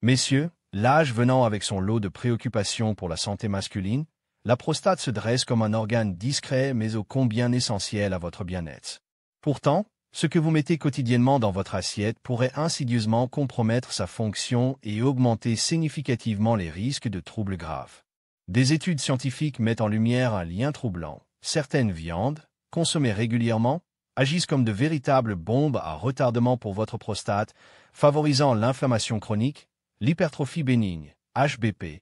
Messieurs, l'âge venant avec son lot de préoccupations pour la santé masculine, la prostate se dresse comme un organe discret mais ô combien essentiel à votre bien-être. Pourtant, ce que vous mettez quotidiennement dans votre assiette pourrait insidieusement compromettre sa fonction et augmenter significativement les risques de troubles graves. Des études scientifiques mettent en lumière un lien troublant. Certaines viandes, consommées régulièrement, agissent comme de véritables bombes à retardement pour votre prostate, favorisant l'inflammation chronique, l'hypertrophie bénigne, HBP.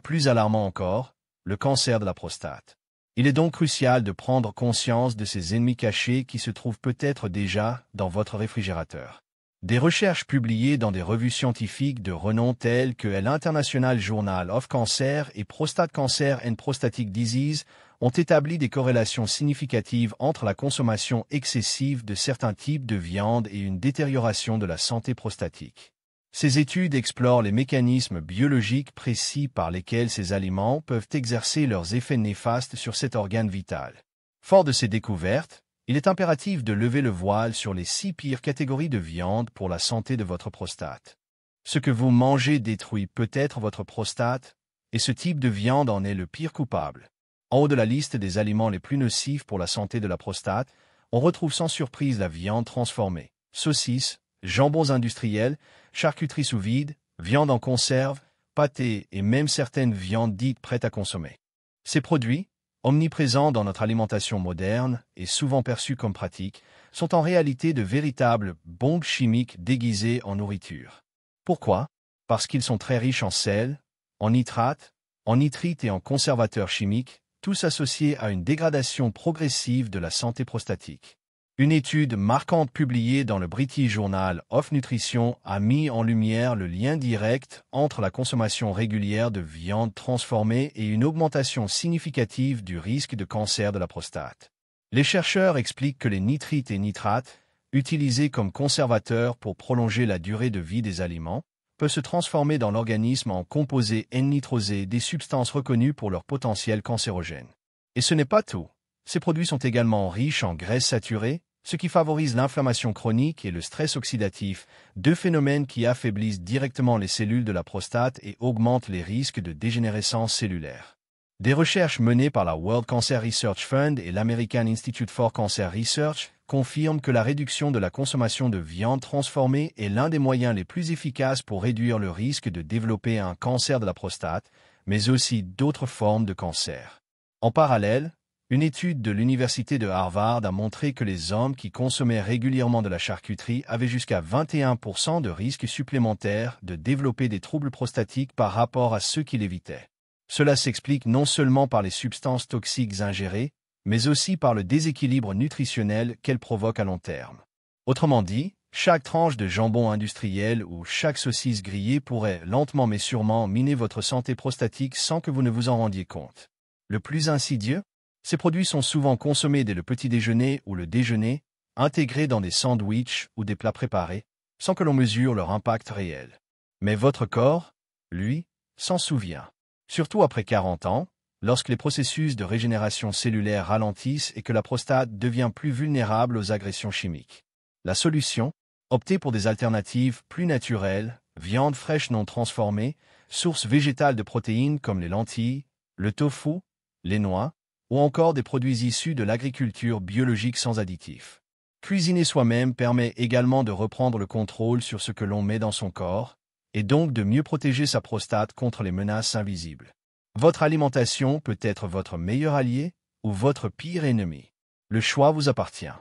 Plus alarmant encore, le cancer de la prostate. Il est donc crucial de prendre conscience de ces ennemis cachés qui se trouvent peut-être déjà dans votre réfrigérateur. Des recherches publiées dans des revues scientifiques de renom telles que l'International Journal of Cancer et Prostate Cancer and Prostatic Disease ont établi des corrélations significatives entre la consommation excessive de certains types de viande et une détérioration de la santé prostatique. Ces études explorent les mécanismes biologiques précis par lesquels ces aliments peuvent exercer leurs effets néfastes sur cet organe vital. Fort de ces découvertes, il est impératif de lever le voile sur les 6 pires catégories de viande pour la santé de votre prostate. Ce que vous mangez détruit peut-être votre prostate, et ce type de viande en est le pire coupable. En haut de la liste des aliments les plus nocifs pour la santé de la prostate, on retrouve sans surprise la viande transformée, saucisses, jambons industriels, charcuterie sous vide, viande en conserve, pâtés et même certaines viandes dites prêtes à consommer. Ces produits, omniprésents dans notre alimentation moderne et souvent perçus comme pratiques, sont en réalité de véritables bombes chimiques déguisées en nourriture. Pourquoi? Parce qu'ils sont très riches en sel, en nitrates, en nitrites et en conservateurs chimiques, tous associés à une dégradation progressive de la santé prostatique. Une étude marquante publiée dans le British Journal of Nutrition a mis en lumière le lien direct entre la consommation régulière de viande transformée et une augmentation significative du risque de cancer de la prostate. Les chercheurs expliquent que les nitrites et nitrates, utilisés comme conservateurs pour prolonger la durée de vie des aliments, peuvent se transformer dans l'organisme en composés N-nitrosés, des substances reconnues pour leur potentiel cancérogène. Et ce n'est pas tout. Ces produits sont également riches en graisses saturées, ce qui favorise l'inflammation chronique et le stress oxydatif, 2 phénomènes qui affaiblissent directement les cellules de la prostate et augmentent les risques de dégénérescence cellulaire. Des recherches menées par la World Cancer Research Fund et l'American Institute for Cancer Research confirment que la réduction de la consommation de viande transformée est l'un des moyens les plus efficaces pour réduire le risque de développer un cancer de la prostate, mais aussi d'autres formes de cancer. En parallèle, une étude de l'Université de Harvard a montré que les hommes qui consommaient régulièrement de la charcuterie avaient jusqu'à 21% de risque supplémentaire de développer des troubles prostatiques par rapport à ceux qui l'évitaient. Cela s'explique non seulement par les substances toxiques ingérées, mais aussi par le déséquilibre nutritionnel qu'elles provoquent à long terme. Autrement dit, chaque tranche de jambon industriel ou chaque saucisse grillée pourrait lentement mais sûrement miner votre santé prostatique sans que vous ne vous en rendiez compte. Le plus insidieux? Ces produits sont souvent consommés dès le petit déjeuner ou le déjeuner, intégrés dans des sandwichs ou des plats préparés, sans que l'on mesure leur impact réel. Mais votre corps, lui, s'en souvient. Surtout après 40 ans, lorsque les processus de régénération cellulaire ralentissent et que la prostate devient plus vulnérable aux agressions chimiques. La solution? Opter pour des alternatives plus naturelles, viande fraîche non transformée, sources végétales de protéines comme les lentilles, le tofu, les noix, ou encore des produits issus de l'agriculture biologique sans additifs. Cuisiner soi-même permet également de reprendre le contrôle sur ce que l'on met dans son corps, et donc de mieux protéger sa prostate contre les menaces invisibles. Votre alimentation peut être votre meilleur allié ou votre pire ennemi. Le choix vous appartient.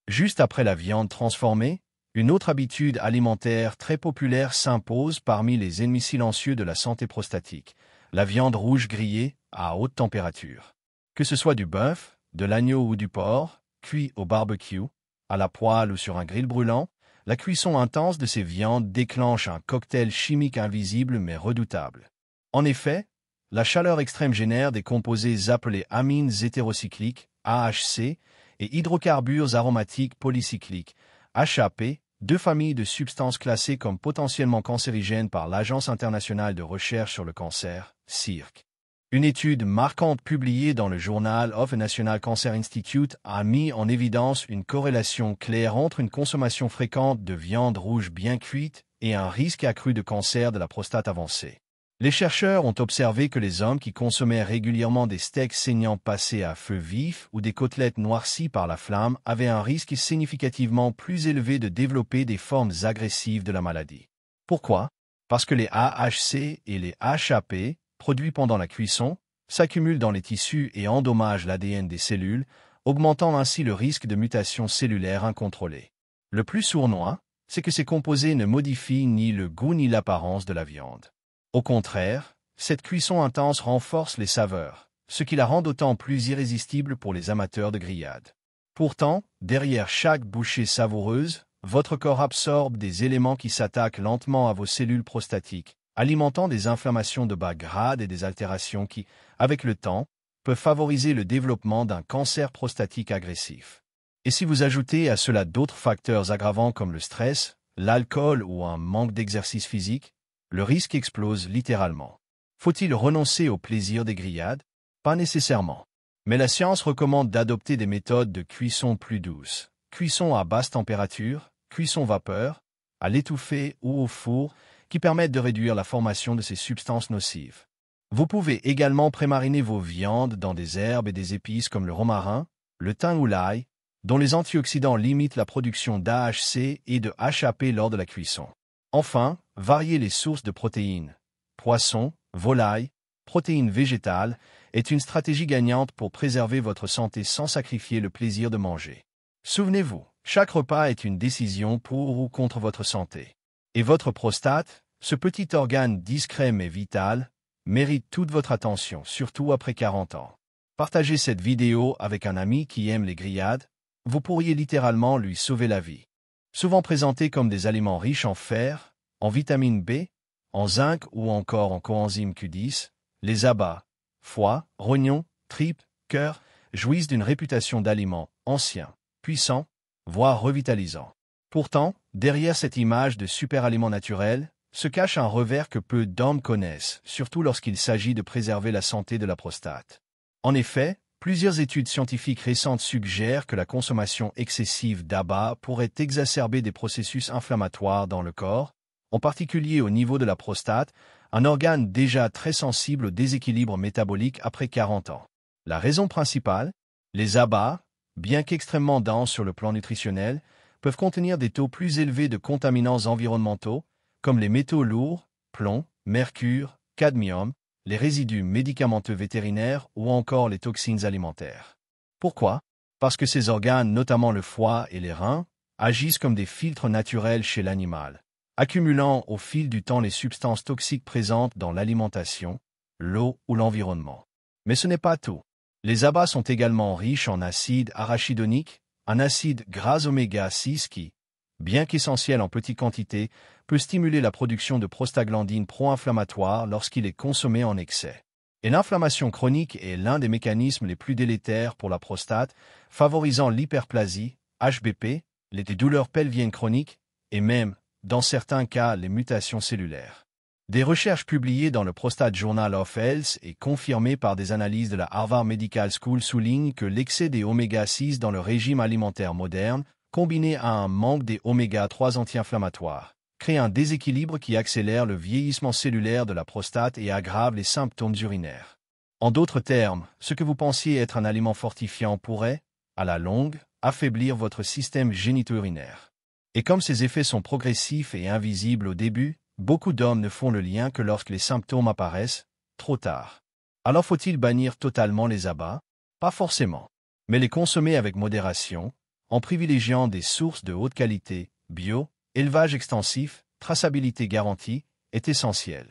Juste après la viande transformée, une autre habitude alimentaire très populaire s'impose parmi les ennemis silencieux de la santé prostatique, la viande rouge grillée à haute température. Que ce soit du bœuf, de l'agneau ou du porc, cuit au barbecue, à la poêle ou sur un grill brûlant, la cuisson intense de ces viandes déclenche un cocktail chimique invisible mais redoutable. En effet, la chaleur extrême génère des composés appelés amines hétérocycliques, AHC, et hydrocarbures aromatiques polycycliques, HAP, 2 familles de substances classées comme potentiellement cancérigènes par l'Agence internationale de recherche sur le cancer, CIRC. Une étude marquante publiée dans le Journal of the National Cancer Institute a mis en évidence une corrélation claire entre une consommation fréquente de viande rouge bien cuite et un risque accru de cancer de la prostate avancé. Les chercheurs ont observé que les hommes qui consommaient régulièrement des steaks saignants passés à feu vif ou des côtelettes noircies par la flamme avaient un risque significativement plus élevé de développer des formes agressives de la maladie. Pourquoi? Parce que les AHC et les HAP, produits pendant la cuisson, s'accumulent dans les tissus et endommagent l'ADN des cellules, augmentant ainsi le risque de mutations cellulaires incontrôlées. Le plus sournois, c'est que ces composés ne modifient ni le goût ni l'apparence de la viande. Au contraire, cette cuisson intense renforce les saveurs, ce qui la rend d'autant plus irrésistible pour les amateurs de grillade. Pourtant, derrière chaque bouchée savoureuse, votre corps absorbe des éléments qui s'attaquent lentement à vos cellules prostatiques, alimentant des inflammations de bas grade et des altérations qui, avec le temps, peuvent favoriser le développement d'un cancer prostatique agressif. Et si vous ajoutez à cela d'autres facteurs aggravants comme le stress, l'alcool ou un manque d'exercice physique, le risque explose littéralement. Faut-il renoncer au plaisir des grillades? Pas nécessairement. Mais la science recommande d'adopter des méthodes de cuisson plus douces. Cuisson à basse température, cuisson vapeur, à l'étouffée ou au four, qui permettent de réduire la formation de ces substances nocives. Vous pouvez également prémariner vos viandes dans des herbes et des épices comme le romarin, le thym ou l'ail, dont les antioxydants limitent la production d'AHC et de HAP lors de la cuisson. Enfin, varier les sources de protéines. Poisson, volaille, protéines végétales est une stratégie gagnante pour préserver votre santé sans sacrifier le plaisir de manger. Souvenez-vous, chaque repas est une décision pour ou contre votre santé. Et votre prostate, ce petit organe discret mais vital, mérite toute votre attention, surtout après 40 ans. Partagez cette vidéo avec un ami qui aime les grillades, vous pourriez littéralement lui sauver la vie. Souvent présentés comme des aliments riches en fer, en vitamine B, en zinc ou encore en coenzyme Q10, les abats, foie, rognons, tripes, cœur, jouissent d'une réputation d'aliments anciens, puissants, voire revitalisants. Pourtant, derrière cette image de super-aliment naturel, se cache un revers que peu d'hommes connaissent, surtout lorsqu'il s'agit de préserver la santé de la prostate. En effet, plusieurs études scientifiques récentes suggèrent que la consommation excessive d'abats pourrait exacerber des processus inflammatoires dans le corps, en particulier au niveau de la prostate, un organe déjà très sensible au déséquilibre métabolique après 40 ans. La raison principale, les abats, bien qu'extrêmement denses sur le plan nutritionnel, peuvent contenir des taux plus élevés de contaminants environnementaux, comme les métaux lourds, plomb, mercure, cadmium, les résidus médicamenteux vétérinaires ou encore les toxines alimentaires. Pourquoi? Parce que ces organes, notamment le foie et les reins, agissent comme des filtres naturels chez l'animal, accumulant au fil du temps les substances toxiques présentes dans l'alimentation, l'eau ou l'environnement. Mais ce n'est pas tout. Les abats sont également riches en acide arachidonique, un acide gras oméga 6 qui, bien qu'essentiel en petite quantité, peut stimuler la production de prostaglandines pro-inflammatoires lorsqu'il est consommé en excès. Et l'inflammation chronique est l'un des mécanismes les plus délétères pour la prostate, favorisant l'hyperplasie, HBP, les douleurs pelviennes chroniques et même, dans certains cas, les mutations cellulaires. Des recherches publiées dans le Prostate Journal of Health et confirmées par des analyses de la Harvard Medical School soulignent que l'excès des oméga-6 dans le régime alimentaire moderne, combiné à un manque des oméga-3 anti-inflammatoires, crée un déséquilibre qui accélère le vieillissement cellulaire de la prostate et aggrave les symptômes urinaires. En d'autres termes, ce que vous pensiez être un aliment fortifiant pourrait, à la longue, affaiblir votre système génito-urinaire. Et comme ces effets sont progressifs et invisibles au début, beaucoup d'hommes ne font le lien que lorsque les symptômes apparaissent, trop tard. Alors faut-il bannir totalement les abats? Pas forcément. Mais les consommer avec modération, en privilégiant des sources de haute qualité, bio, élevage extensif, traçabilité garantie, est essentiel.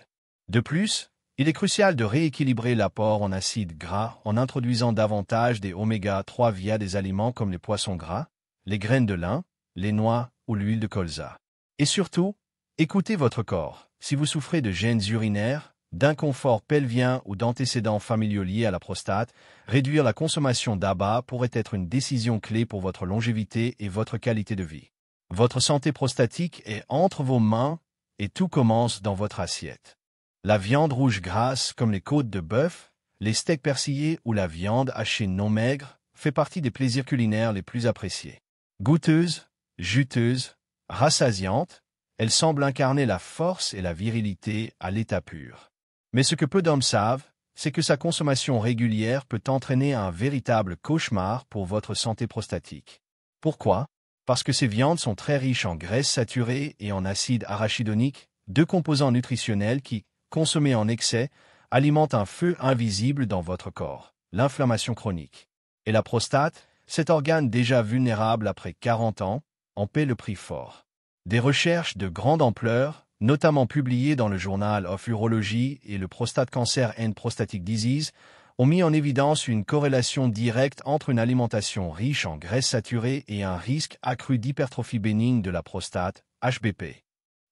De plus, il est crucial de rééquilibrer l'apport en acides gras en introduisant davantage des oméga-3 via des aliments comme les poissons gras, les graines de lin, les noix ou l'huile de colza. Et surtout, écoutez votre corps. Si vous souffrez de gènes urinaires, d'inconfort pelvien ou d'antécédents familiaux liés à la prostate, réduire la consommation d'abats pourrait être une décision clé pour votre longévité et votre qualité de vie. Votre santé prostatique est entre vos mains et tout commence dans votre assiette. La viande rouge grasse comme les côtes de bœuf, les steaks persillés ou la viande hachée non maigre fait partie des plaisirs culinaires les plus appréciés. Goûteuse, juteuse, rassasiante, Elle semble incarner la force et la virilité à l'état pur. Mais ce que peu d'hommes savent, c'est que sa consommation régulière peut entraîner un véritable cauchemar pour votre santé prostatique. Pourquoi? Parce que ces viandes sont très riches en graisses saturées et en acide arachidonique, deux composants nutritionnels qui, consommés en excès, alimentent un feu invisible dans votre corps, l'inflammation chronique. Et la prostate, cet organe déjà vulnérable après 40 ans, en paie le prix fort. Des recherches de grande ampleur, notamment publiées dans le Journal of Urology et le Prostate Cancer and Prostatic Disease, ont mis en évidence une corrélation directe entre une alimentation riche en graisses saturées et un risque accru d'hypertrophie bénigne de la prostate, HBP.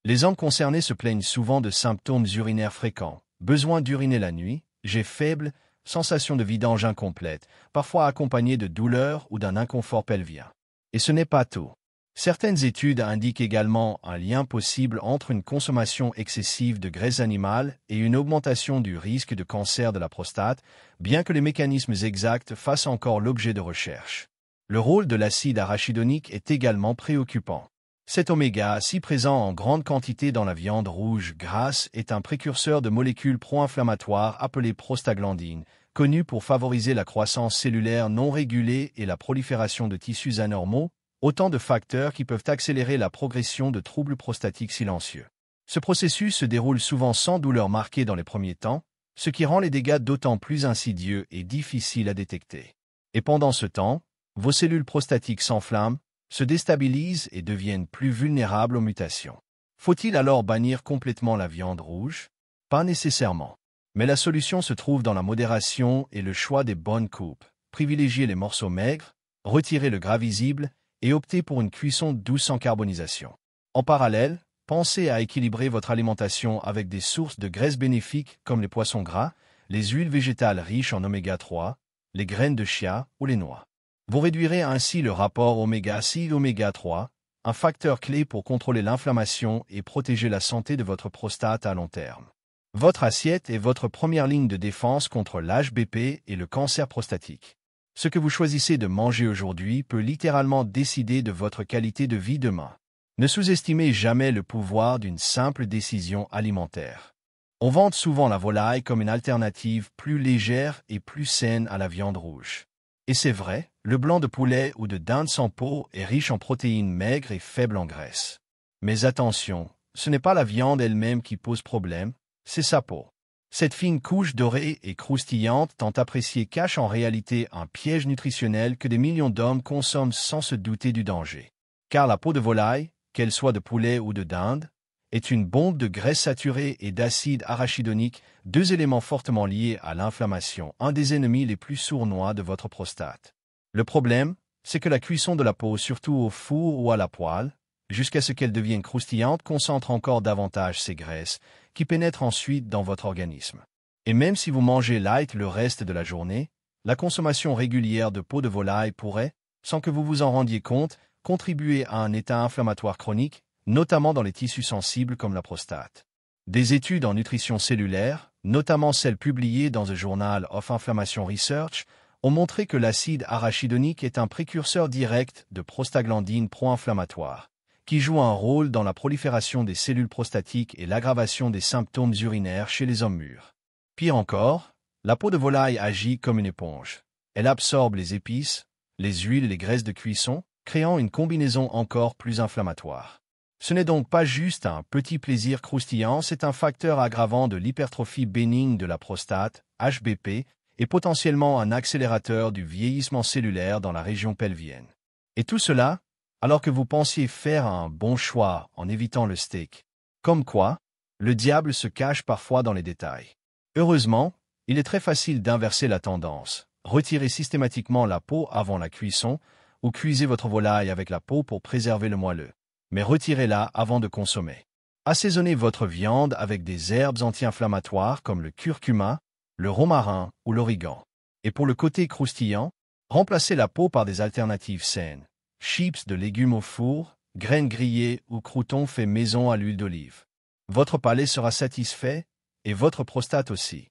Les hommes concernés se plaignent souvent de symptômes urinaires fréquents, besoin d'uriner la nuit, jet faible, sensation de vidange incomplète, parfois accompagnée de douleurs ou d'un inconfort pelvien. Et ce n'est pas tout. Certaines études indiquent également un lien possible entre une consommation excessive de graisses animales et une augmentation du risque de cancer de la prostate, bien que les mécanismes exacts fassent encore l'objet de recherches. Le rôle de l'acide arachidonique est également préoccupant. Cet oméga, si présent en grande quantité dans la viande rouge grasse, est un précurseur de molécules pro-inflammatoires appelées prostaglandines, connues pour favoriser la croissance cellulaire non régulée et la prolifération de tissus anormaux, autant de facteurs qui peuvent accélérer la progression de troubles prostatiques silencieux. Ce processus se déroule souvent sans douleur marquée dans les premiers temps, ce qui rend les dégâts d'autant plus insidieux et difficiles à détecter. Et pendant ce temps, vos cellules prostatiques s'enflamment, se déstabilisent et deviennent plus vulnérables aux mutations. Faut-il alors bannir complètement la viande rouge? Pas nécessairement. Mais la solution se trouve dans la modération et le choix des bonnes coupes. Privilégier les morceaux maigres, retirer le gras visible, et optez pour une cuisson douce sans carbonisation. En parallèle, pensez à équilibrer votre alimentation avec des sources de graisses bénéfiques comme les poissons gras, les huiles végétales riches en oméga 3, les graines de chia ou les noix. Vous réduirez ainsi le rapport oméga 6 oméga 3, un facteur clé pour contrôler l'inflammation et protéger la santé de votre prostate à long terme. Votre assiette est votre première ligne de défense contre l'HBP et le cancer prostatique. Ce que vous choisissez de manger aujourd'hui peut littéralement décider de votre qualité de vie demain. Ne sous-estimez jamais le pouvoir d'une simple décision alimentaire. On vante souvent la volaille comme une alternative plus légère et plus saine à la viande rouge. Et c'est vrai, le blanc de poulet ou de dinde sans peau est riche en protéines maigres et faible en graisse. Mais attention, ce n'est pas la viande elle-même qui pose problème, c'est sa peau. Cette fine couche dorée et croustillante tant appréciée cache en réalité un piège nutritionnel que des millions d'hommes consomment sans se douter du danger. Car la peau de volaille, qu'elle soit de poulet ou de dinde, est une bombe de graisse saturée et d'acide arachidonique, deux éléments fortement liés à l'inflammation, un des ennemis les plus sournois de votre prostate. Le problème, c'est que la cuisson de la peau, surtout au four ou à la poêle, jusqu'à ce qu'elle devienne croustillante, concentre encore davantage ces graisses, qui pénètrent ensuite dans votre organisme. Et même si vous mangez light le reste de la journée, la consommation régulière de peau de volaille pourrait, sans que vous vous en rendiez compte, contribuer à un état inflammatoire chronique, notamment dans les tissus sensibles comme la prostate. Des études en nutrition cellulaire, notamment celles publiées dans The Journal of Inflammation Research, ont montré que l'acide arachidonique est un précurseur direct de prostaglandines pro-inflammatoires, qui joue un rôle dans la prolifération des cellules prostatiques et l'aggravation des symptômes urinaires chez les hommes mûrs. Pire encore, la peau de volaille agit comme une éponge. Elle absorbe les épices, les huiles et les graisses de cuisson, créant une combinaison encore plus inflammatoire. Ce n'est donc pas juste un petit plaisir croustillant, c'est un facteur aggravant de l'hypertrophie bénigne de la prostate, HBP, et potentiellement un accélérateur du vieillissement cellulaire dans la région pelvienne. Et tout cela, alors que vous pensiez faire un bon choix en évitant le steak. Comme quoi, le diable se cache parfois dans les détails. Heureusement, il est très facile d'inverser la tendance. Retirez systématiquement la peau avant la cuisson, ou cuisez votre volaille avec la peau pour préserver le moelleux. Mais retirez-la avant de consommer. Assaisonnez votre viande avec des herbes anti-inflammatoires comme le curcuma, le romarin ou l'origan. Et pour le côté croustillant, remplacez la peau par des alternatives saines. Chips de légumes au four, graines grillées ou croûtons faits maison à l'huile d'olive. Votre palais sera satisfait, et votre prostate aussi.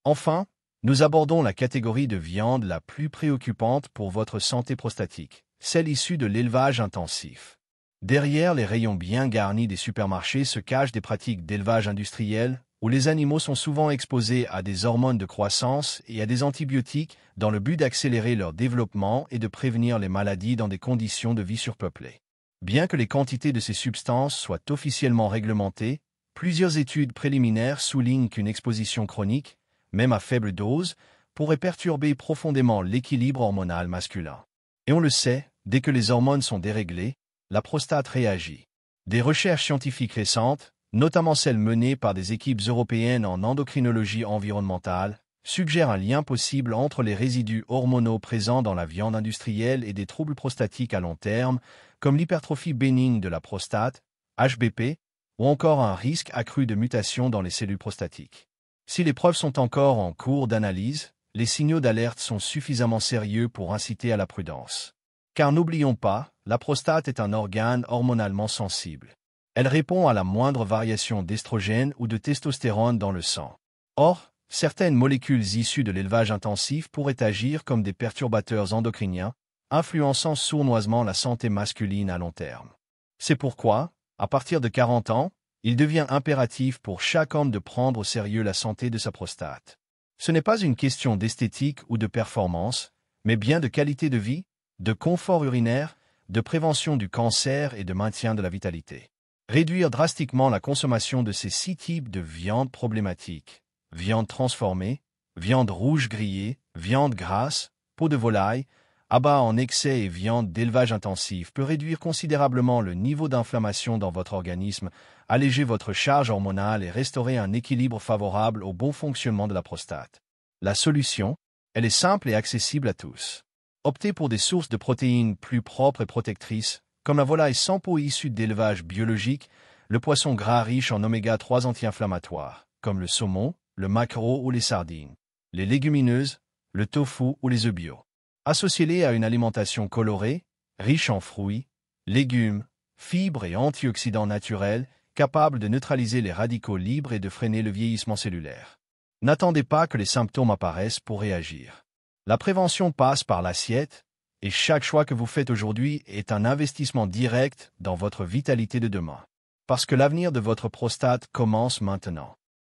Enfin, nous abordons la catégorie de viande la plus préoccupante pour votre santé prostatique, celle issue de l'élevage intensif. Derrière les rayons bien garnis des supermarchés se cachent des pratiques d'élevage industriel où les animaux sont souvent exposés à des hormones de croissance et à des antibiotiques dans le but d'accélérer leur développement et de prévenir les maladies dans des conditions de vie surpeuplées. Bien que les quantités de ces substances soient officiellement réglementées, plusieurs études préliminaires soulignent qu'une exposition chronique, même à faible dose, pourrait perturber profondément l'équilibre hormonal masculin. Et on le sait, dès que les hormones sont déréglées, la prostate réagit. Des recherches scientifiques récentes, notamment celles menées par des équipes européennes en endocrinologie environnementale, suggèrent un lien possible entre les résidus hormonaux présents dans la viande industrielle et des troubles prostatiques à long terme, comme l'hypertrophie bénigne de la prostate, HBP, ou encore un risque accru de mutation dans les cellules prostatiques. Si les preuves sont encore en cours d'analyse, les signaux d'alerte sont suffisamment sérieux pour inciter à la prudence. Car n'oublions pas, la prostate est un organe hormonalement sensible. Elle répond à la moindre variation d'estrogène ou de testostérone dans le sang. Or, certaines molécules issues de l'élevage intensif pourraient agir comme des perturbateurs endocriniens, influençant sournoisement la santé masculine à long terme. C'est pourquoi, à partir de 40 ans, il devient impératif pour chaque homme de prendre au sérieux la santé de sa prostate. Ce n'est pas une question d'esthétique ou de performance, mais bien de qualité de vie, de confort urinaire, de prévention du cancer et de maintien de la vitalité. Réduire drastiquement la consommation de ces 6 types de viande problématiques, viande transformée, viande rouge grillée, viande grasse, peau de volaille, abats en excès et viande d'élevage intensif peut réduire considérablement le niveau d'inflammation dans votre organisme, alléger votre charge hormonale et restaurer un équilibre favorable au bon fonctionnement de la prostate. La solution, elle est simple et accessible à tous. Optez pour des sources de protéines plus propres et protectrices, comme la volaille sans peau issue d'élevage biologique, le poisson gras riche en oméga 3 anti-inflammatoires, comme le saumon, le maquereau ou les sardines, les légumineuses, le tofu ou les œufs bio. Associez-les à une alimentation colorée, riche en fruits, légumes, fibres et antioxydants naturels, capables de neutraliser les radicaux libres et de freiner le vieillissement cellulaire. N'attendez pas que les symptômes apparaissent pour réagir. La prévention passe par l'assiette, et chaque choix que vous faites aujourd'hui est un investissement direct dans votre vitalité de demain. Parce que l'avenir de votre prostate commence maintenant.